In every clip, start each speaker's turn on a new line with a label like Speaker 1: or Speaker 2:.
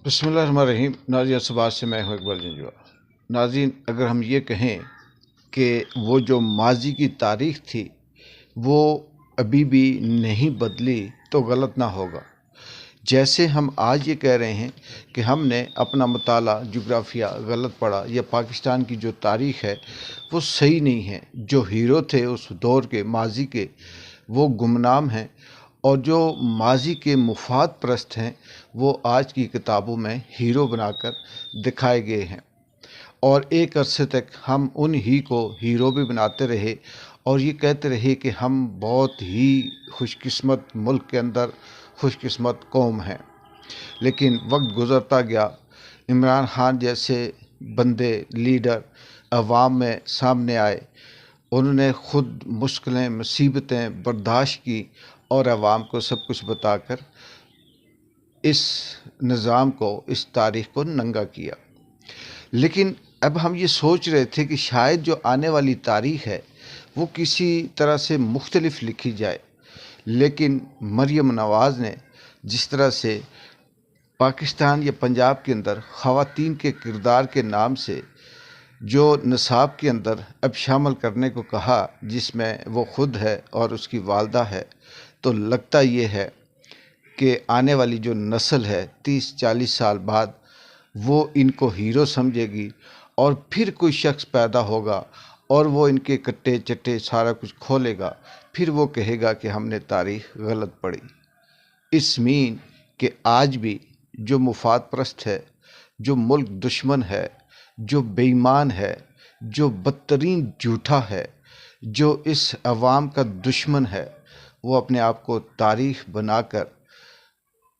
Speaker 1: बिस्मिल्लाहिर्रहमानिर्रहीम। नाज़रीन सुबाह से मैं हूँ इकबाल जंजुआ। नाज़रीन, अगर हम ये कहें कि वो जो माजी की तारीख़ थी वो अभी भी नहीं बदली तो गलत ना होगा। जैसे हम आज ये कह रहे हैं कि हमने अपना मुताला जोग्राफिया गलत पढ़ा या पाकिस्तान की जो तारीख़ है वो सही नहीं है, जो हीरो थे उस दौर के माजी के वो गुमनाम हैं, और जो माजी के मुफाद परस्त हैं वो आज की किताबों में हीरो बनाकर दिखाए गए हैं। और एक अरसे तक हम उन ही को हीरो भी बनाते रहे और ये कहते रहे कि हम बहुत ही खुशकिस्मत मुल्क के अंदर खुशकिस्मत कौम हैं। लेकिन वक्त गुज़रता गया, इमरान खान जैसे बंदे लीडर अवाम में सामने आए, उन्होंने ख़ुद मुश्किलें मुसीबतें बर्दाश्त की और अवाम को सब कुछ बताकर इस निज़ाम को, इस तारीख़ को नंगा किया। लेकिन अब हम ये सोच रहे थे कि शायद जो आने वाली तारीख़ है वो किसी तरह से मुख्तलिफ लिखी जाए, लेकिन मरियम नवाज़ ने जिस तरह से पाकिस्तान या पंजाब के अंदर ख़वातीन के किरदार के नाम से जो निसाब के अंदर अब शामिल करने को कहा, जिसमें वो ख़ुद है और उसकी वालदा है, तो लगता ये है कि आने वाली जो नस्ल है 30-40 साल बाद वो इनको हीरो समझेगी और फिर कोई शख्स पैदा होगा और वो इनके कट्टे चट्टे सारा कुछ खोलेगा, फिर वो कहेगा कि हमने तारीख़ गलत पढ़ी। इस मीन कि आज भी जो मुफाद परस्त है, जो मुल्क दुश्मन है, जो बेईमान है, जो बदतरीन झूठा है, जो इस अवाम का दुश्मन है, वो अपने आप को तारीख़ बनाकर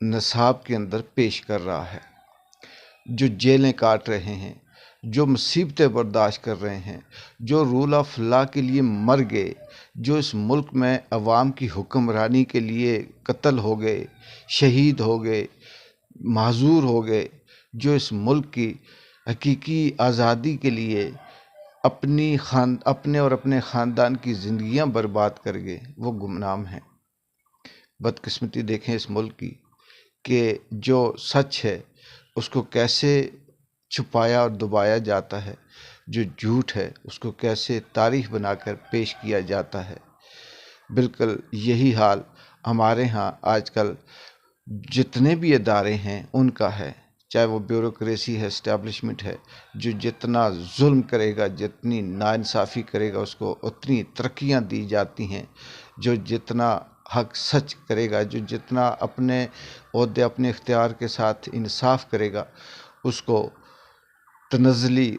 Speaker 1: निसाब के अंदर पेश कर रहा है। जो जेलें काट रहे हैं, जो मुसीबतें बर्दाश्त कर रहे हैं, जो रूल ऑफ लॉ के लिए मर गए, जो इस मुल्क में अवाम की हुक्मरानी के लिए कत्ल हो गए, शहीद हो गए, माजूर हो गए, जो इस मुल्क की हकीकी आज़ादी के लिए अपने और अपने ख़ानदान की ज़िंदगियां बर्बाद कर गए, वो गुमनाम हैं। बदकिस्मती देखें इस मुल्क की कि जो सच है उसको कैसे छुपाया और दबाया जाता है, जो झूठ है उसको कैसे तारीख़ बनाकर पेश किया जाता है। बिल्कुल यही हाल हमारे यहाँ आजकल जितने भी इदारे हैं उनका है, चाहे वो ब्यूरोक्रेसी है, इस्टेब्लिशमेंट है, जो जितना जुल्म करेगा, जितनी नाइंसाफ़ी करेगा उसको उतनी तरक्कियां दी जाती हैं। जो जितना हक सच करेगा, जो जितना अपने ओहदे अपने इख्तियार के साथ इंसाफ करेगा, उसको तनज़ली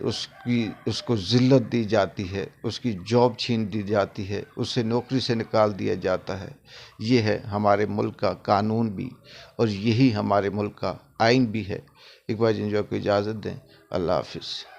Speaker 1: उसको ज़िल्लत दी जाती है, उसकी जॉब छीन दी जाती है, उसे नौकरी से निकाल दिया जाता है। ये है हमारे मुल्क का कानून भी और यही हमारे मुल्क का आइन भी है। इकबाल जंजुआ को इजाज़त दें। अल्लाह हाफ़िज़।